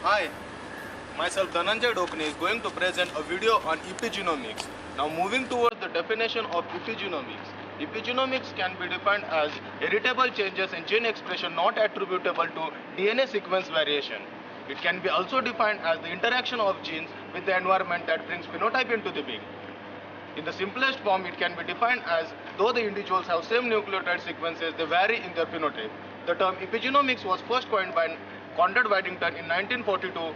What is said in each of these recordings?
Hi, myself Dhananjay Dokne is going to present a video on epigenomics. Now moving towards the definition of epigenomics. Epigenomics can be defined as heritable changes in gene expression not attributable to DNA sequence variation. It can be also defined as the interaction of genes with the environment that brings phenotype into the being. In the simplest form, it can be defined as though the individuals have same nucleotide sequences, they vary in their phenotype. The term epigenomics was first coined by Conrad Whittington in 1942.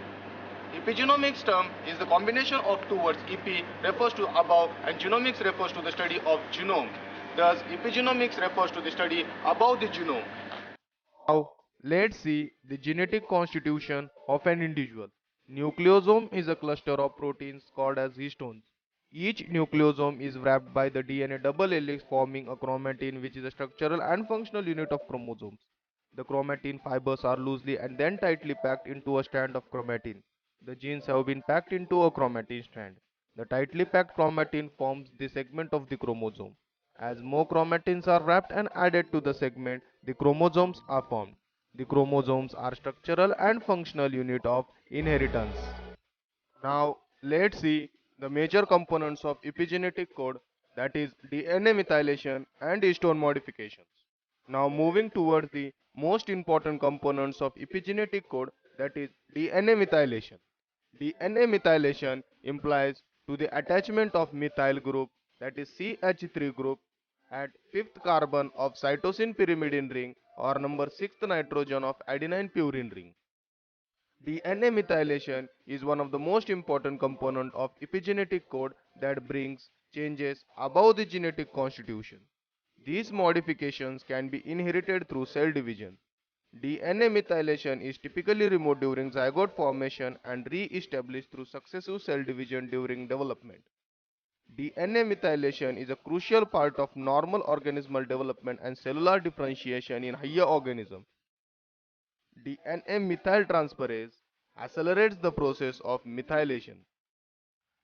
Epigenomics term is the combination of two words. Epi refers to above and genomics refers to the study of genome. Thus, epigenomics refers to the study above the genome. Now, let's see the genetic constitution of an individual. Nucleosome is a cluster of proteins called as histones. Each nucleosome is wrapped by the DNA double helix forming a chromatin, which is a structural and functional unit of chromosomes. The chromatin fibers are loosely and then tightly packed into a strand of chromatin. The genes have been packed into a chromatin strand. The tightly packed chromatin forms the segment of the chromosome. As more chromatins are wrapped and added to the segment, the chromosomes are formed. The chromosomes are structural and functional unit of inheritance. Now, let's see the major components of epigenetic code, that is DNA methylation and histone modifications. Now, moving towards the most important components of epigenetic code, that is DNA methylation. DNA methylation implies to the attachment of methyl group, that is CH3 group, at fifth carbon of cytosine pyrimidine ring or number sixth nitrogen of adenine purine ring. DNA methylation is one of the most important component of epigenetic code that brings changes above the genetic constitution. These modifications can be inherited through cell division. DNA methylation is typically removed during zygote formation and re-established through successive cell division during development. DNA methylation is a crucial part of normal organismal development and cellular differentiation in higher organisms. DNA methyltransferase accelerates the process of methylation.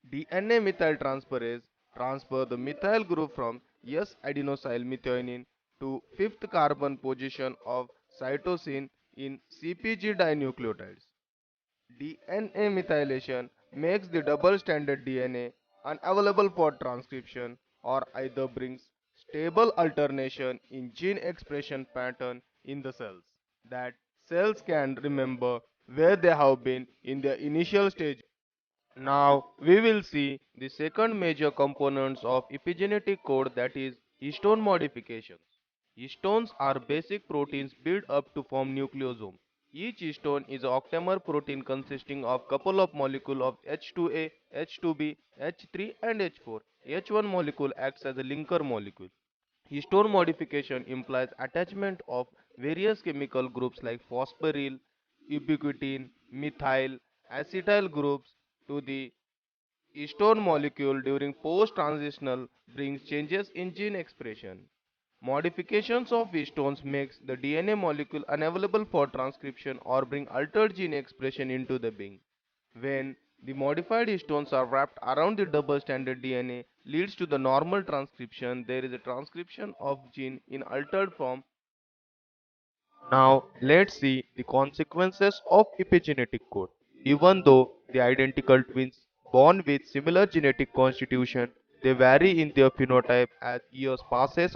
DNA methyltransferase transfer the methyl group from S-adenosylmethionine to fifth carbon position of cytosine in CpG dinucleotides. DNA methylation makes the double-stranded DNA unavailable for transcription or either brings stable alternation in gene expression pattern in the cells that cells can remember where they have been in their initial stage. Now we will see the second major components of epigenetic code, that is histone modifications. Histones are basic proteins built up to form nucleosome. Each histone is an octamer protein consisting of couple of molecules of H2A, H2B, H3 and H4. H1 molecule acts as a linker molecule. Histone modification implies attachment of various chemical groups like phosphoryl, ubiquitin, methyl, acetyl groups to the histone molecule during post-translational brings changes in gene expression. Modifications of histones makes the DNA molecule unavailable for transcription or bring altered gene expression into the being. When the modified histones are wrapped around the double-stranded DNA leads to the normal transcription, there is a transcription of gene in altered form. Now, let's see the consequences of epigenetic code. Even though the identical twins born with similar genetic constitution, they vary in their phenotype as years passes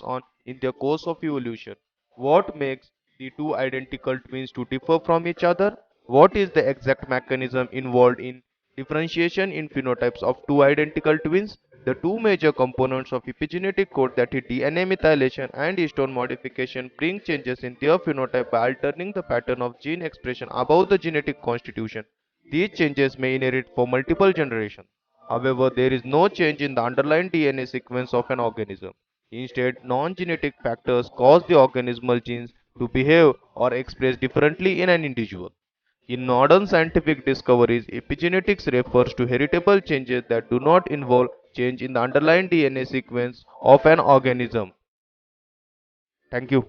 on in their course of evolution. What makes the two identical twins to differ from each other? What is the exact mechanism involved in differentiation in phenotypes of two identical twins? The two major components of epigenetic code, that is DNA methylation and histone modification, bring changes in their phenotype by altering the pattern of gene expression above the genetic constitution. These changes may inherit for multiple generations. However, there is no change in the underlying DNA sequence of an organism. Instead, non-genetic factors cause the organismal genes to behave or express differently in an individual. In modern scientific discoveries, epigenetics refers to heritable changes that do not involve change in the underlying DNA sequence of an organism. Thank you.